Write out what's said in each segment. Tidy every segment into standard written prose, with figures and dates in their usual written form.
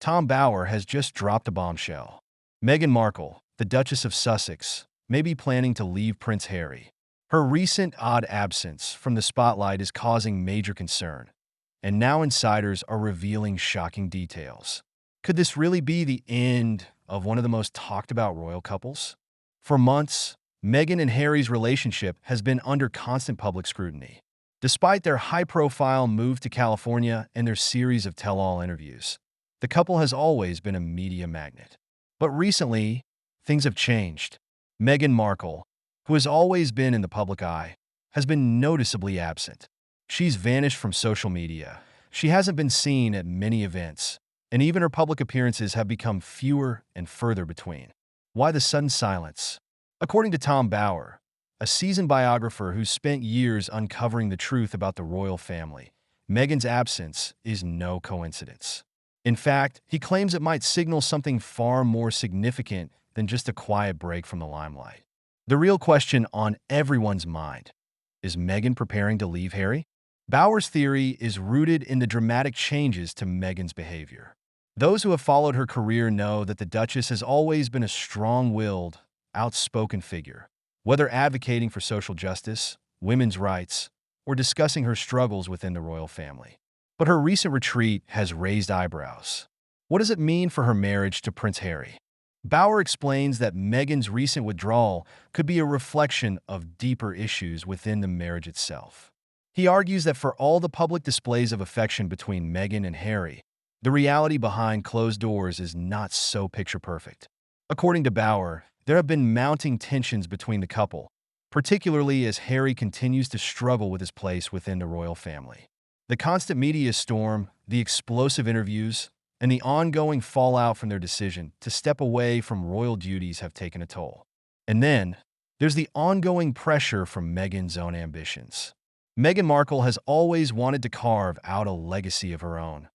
Tom Bower has just dropped a bombshell. Meghan Markle, the Duchess of Sussex, may be planning to leave Prince Harry. Her recent odd absence from the spotlight is causing major concern, and now insiders are revealing shocking details. Could this really be the end of one of the most talked about royal couples? For months, Meghan and Harry's relationship has been under constant public scrutiny. Despite their high-profile move to California and their series of tell-all interviews, the couple has always been a media magnet. But recently, things have changed. Meghan Markle, who has always been in the public eye, has been noticeably absent. She's vanished from social media. She hasn't been seen at many events, and even her public appearances have become fewer and further between. Why the sudden silence? According to Tom Bower, a seasoned biographer who spent years uncovering the truth about the royal family, Meghan's absence is no coincidence. In fact, he claims it might signal something far more significant than just a quiet break from the limelight. The real question on everyone's mind: is Meghan preparing to leave Harry? Bower's theory is rooted in the dramatic changes to Meghan's behavior. Those who have followed her career know that the Duchess has always been a strong-willed, outspoken figure, whether advocating for social justice, women's rights, or discussing her struggles within the royal family. But her recent retreat has raised eyebrows. What does it mean for her marriage to Prince Harry? Bower explains that Meghan's recent withdrawal could be a reflection of deeper issues within the marriage itself. He argues that for all the public displays of affection between Meghan and Harry, the reality behind closed doors is not so picture-perfect. According to Bower, there have been mounting tensions between the couple, particularly as Harry continues to struggle with his place within the royal family. The constant media storm, the explosive interviews, and the ongoing fallout from their decision to step away from royal duties have taken a toll. And then, there's the ongoing pressure from Meghan's own ambitions. Meghan Markle has always wanted to carve out a legacy of her own,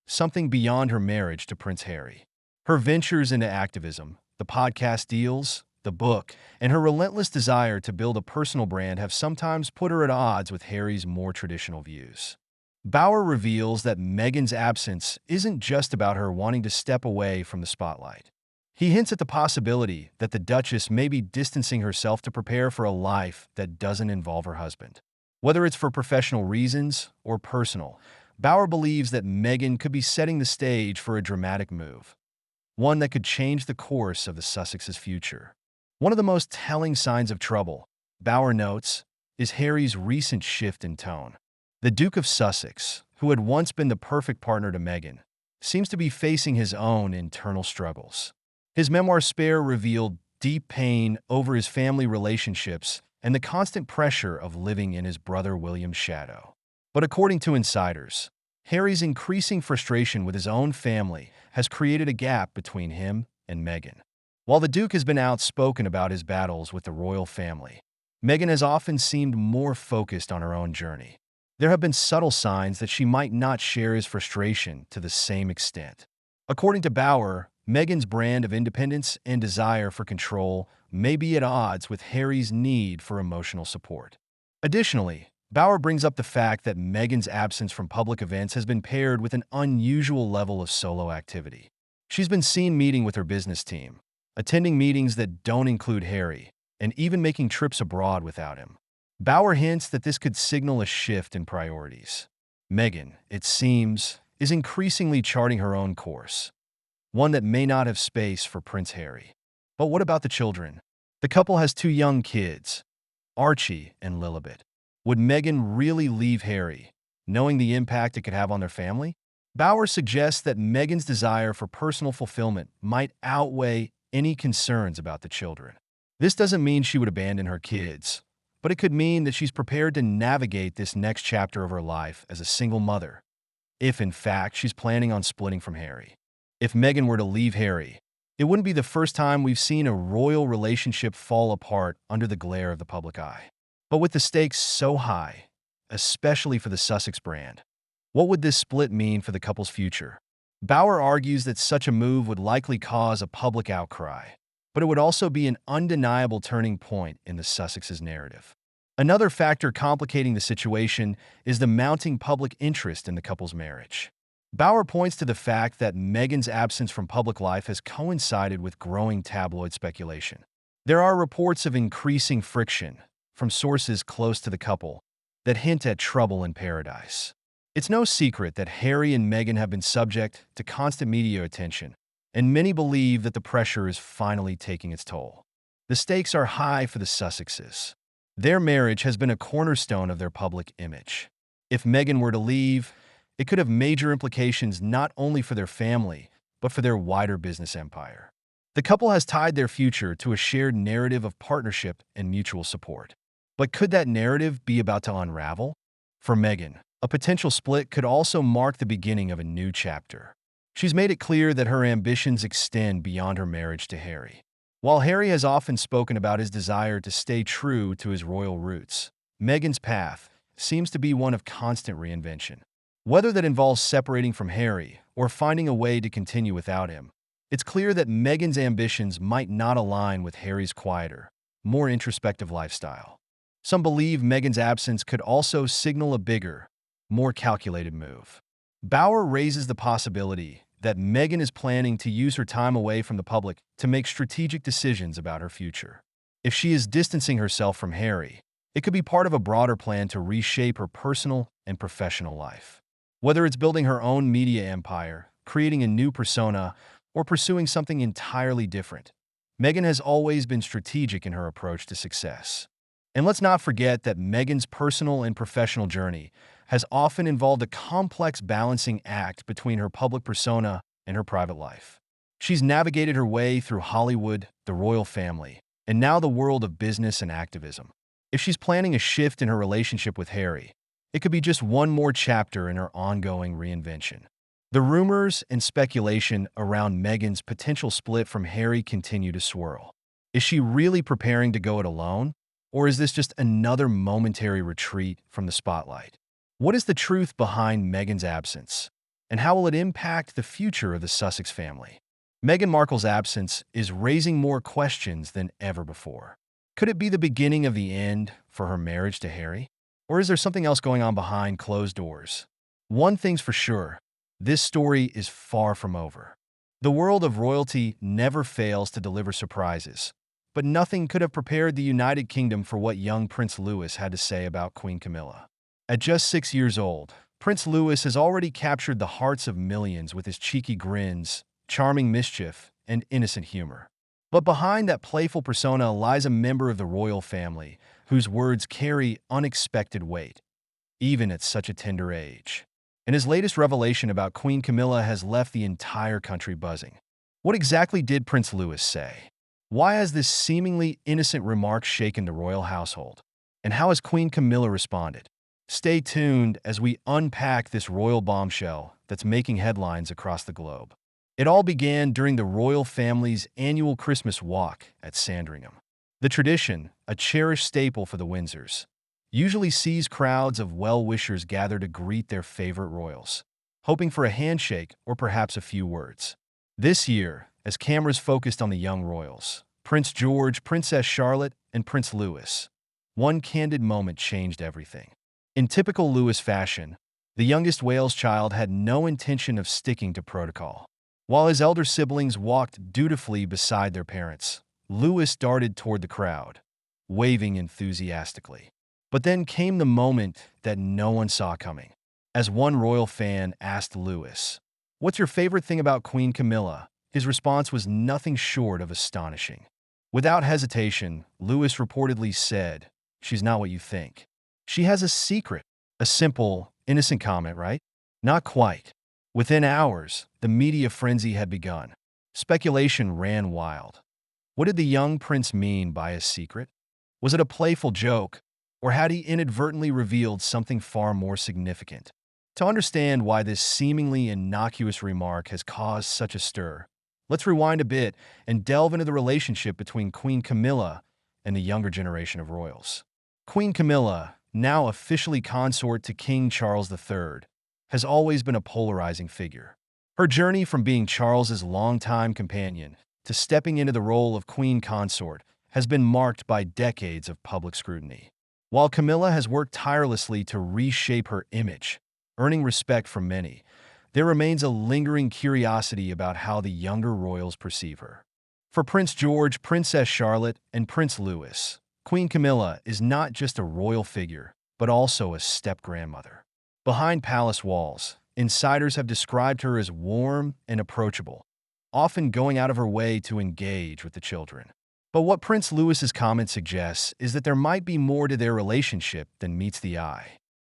something beyond her marriage to Prince Harry. Her ventures into activism, the podcast deals, the book, and her relentless desire to build a personal brand have sometimes put her at odds with Harry's more traditional views. Bower reveals that Meghan's absence isn't just about her wanting to step away from the spotlight. He hints at the possibility that the Duchess may be distancing herself to prepare for a life that doesn't involve her husband. Whether it's for professional reasons or personal, Bower believes that Meghan could be setting the stage for a dramatic move, one that could change the course of the Sussex's future. One of the most telling signs of trouble, Bower notes, is Harry's recent shift in tone. The Duke of Sussex, who had once been the perfect partner to Meghan, seems to be facing his own internal struggles. His memoir Spare revealed deep pain over his family relationships and the constant pressure of living in his brother William's shadow. But according to insiders, Harry's increasing frustration with his own family has created a gap between him and Meghan. While the Duke has been outspoken about his battles with the royal family, Meghan has often seemed more focused on her own journey. There have been subtle signs that she might not share his frustration to the same extent. According to Bower, Meghan's brand of independence and desire for control may be at odds with Harry's need for emotional support. Additionally, Bower brings up the fact that Meghan's absence from public events has been paired with an unusual level of solo activity. She's been seen meeting with her business team, attending meetings that don't include Harry, and even making trips abroad without him. Bower hints that this could signal a shift in priorities. Meghan, it seems, is increasingly charting her own course, one that may not have space for Prince Harry. But what about the children? The couple has two young kids, Archie and Lilibet. Would Meghan really leave Harry, knowing the impact it could have on their family? Bower suggests that Meghan's desire for personal fulfillment might outweigh any concerns about the children. This doesn't mean she would abandon her kids, but it could mean that she's prepared to navigate this next chapter of her life as a single mother, if in fact she's planning on splitting from Harry. If Meghan were to leave Harry, it wouldn't be the first time we've seen a royal relationship fall apart under the glare of the public eye. But with the stakes so high, especially for the Sussex brand, what would this split mean for the couple's future? Bower argues that such a move would likely cause a public outcry, but it would also be an undeniable turning point in the Sussex's narrative. Another factor complicating the situation is the mounting public interest in the couple's marriage. Bauer points to the fact that Meghan's absence from public life has coincided with growing tabloid speculation. There are reports of increasing friction from sources close to the couple that hint at trouble in paradise. It's no secret that Harry and Meghan have been subject to constant media attention, and many believe that the pressure is finally taking its toll. The stakes are high for the Sussexes. Their marriage has been a cornerstone of their public image. If Meghan were to leave, it could have major implications not only for their family, but for their wider business empire. The couple has tied their future to a shared narrative of partnership and mutual support. But could that narrative be about to unravel? For Meghan, a potential split could also mark the beginning of a new chapter. She's made it clear that her ambitions extend beyond her marriage to Harry. While Harry has often spoken about his desire to stay true to his royal roots, Meghan's path seems to be one of constant reinvention. Whether that involves separating from Harry or finding a way to continue without him, it's clear that Meghan's ambitions might not align with Harry's quieter, more introspective lifestyle. Some believe Meghan's absence could also signal a bigger, more calculated move. Bauer raises the possibility that Meghan is planning to use her time away from the public to make strategic decisions about her future. If she is distancing herself from Harry, it could be part of a broader plan to reshape her personal and professional life. Whether it's building her own media empire, creating a new persona, or pursuing something entirely different, Meghan has always been strategic in her approach to success. And let's not forget that Meghan's personal and professional journey has often involved a complex balancing act between her public persona and her private life. She's navigated her way through Hollywood, the royal family, and now the world of business and activism. If she's planning a shift in her relationship with Harry, it could be just one more chapter in her ongoing reinvention. The rumors and speculation around Meghan's potential split from Harry continue to swirl. Is she really preparing to go it alone? Or is this just another momentary retreat from the spotlight? What is the truth behind Meghan's absence? And how will it impact the future of the Sussex family? Meghan Markle's absence is raising more questions than ever before. Could it be the beginning of the end for her marriage to Harry? Or is there something else going on behind closed doors? One thing's for sure, this story is far from over. The world of royalty never fails to deliver surprises, but nothing could have prepared the United Kingdom for what young Prince Louis had to say about Queen Camilla. At just 6 years old, Prince Louis has already captured the hearts of millions with his cheeky grins, charming mischief, and innocent humor. But behind that playful persona lies a member of the royal family whose words carry unexpected weight, even at such a tender age. And his latest revelation about Queen Camilla has left the entire country buzzing. What exactly did Prince Louis say? Why has this seemingly innocent remark shaken the royal household? And how has Queen Camilla responded? Stay tuned as we unpack this royal bombshell that's making headlines across the globe. It all began during the royal family's annual Christmas walk at Sandringham. The tradition, a cherished staple for the Windsors, usually sees crowds of well-wishers gather to greet their favorite royals, hoping for a handshake or perhaps a few words. This year, as cameras focused on the young royals, Prince George, Princess Charlotte, and Prince Louis, one candid moment changed everything. In typical Louis fashion, the youngest Wales child had no intention of sticking to protocol. While his elder siblings walked dutifully beside their parents, Louis darted toward the crowd, waving enthusiastically. But then came the moment that no one saw coming. As one royal fan asked Louis, "What's your favorite thing about Queen Camilla?" His response was nothing short of astonishing. Without hesitation, Louis reportedly said, "She's not what you think. She has a secret." A simple, innocent comment, right? Not quite. Within hours, the media frenzy had begun. Speculation ran wild. What did the young prince mean by his secret? Was it a playful joke, or had he inadvertently revealed something far more significant? To understand why this seemingly innocuous remark has caused such a stir, let's rewind a bit and delve into the relationship between Queen Camilla and the younger generation of royals. Queen Camilla, now officially consort to King Charles III, has always been a polarizing figure. Her journey from being Charles's longtime companion to stepping into the role of Queen Consort has been marked by decades of public scrutiny. While Camilla has worked tirelessly to reshape her image, earning respect from many, there remains a lingering curiosity about how the younger royals perceive her. For Prince George, Princess Charlotte, and Prince Louis, Queen Camilla is not just a royal figure, but also a step-grandmother. Behind palace walls, insiders have described her as warm and approachable, often going out of her way to engage with the children. But what Prince Louis's comment suggests is that there might be more to their relationship than meets the eye.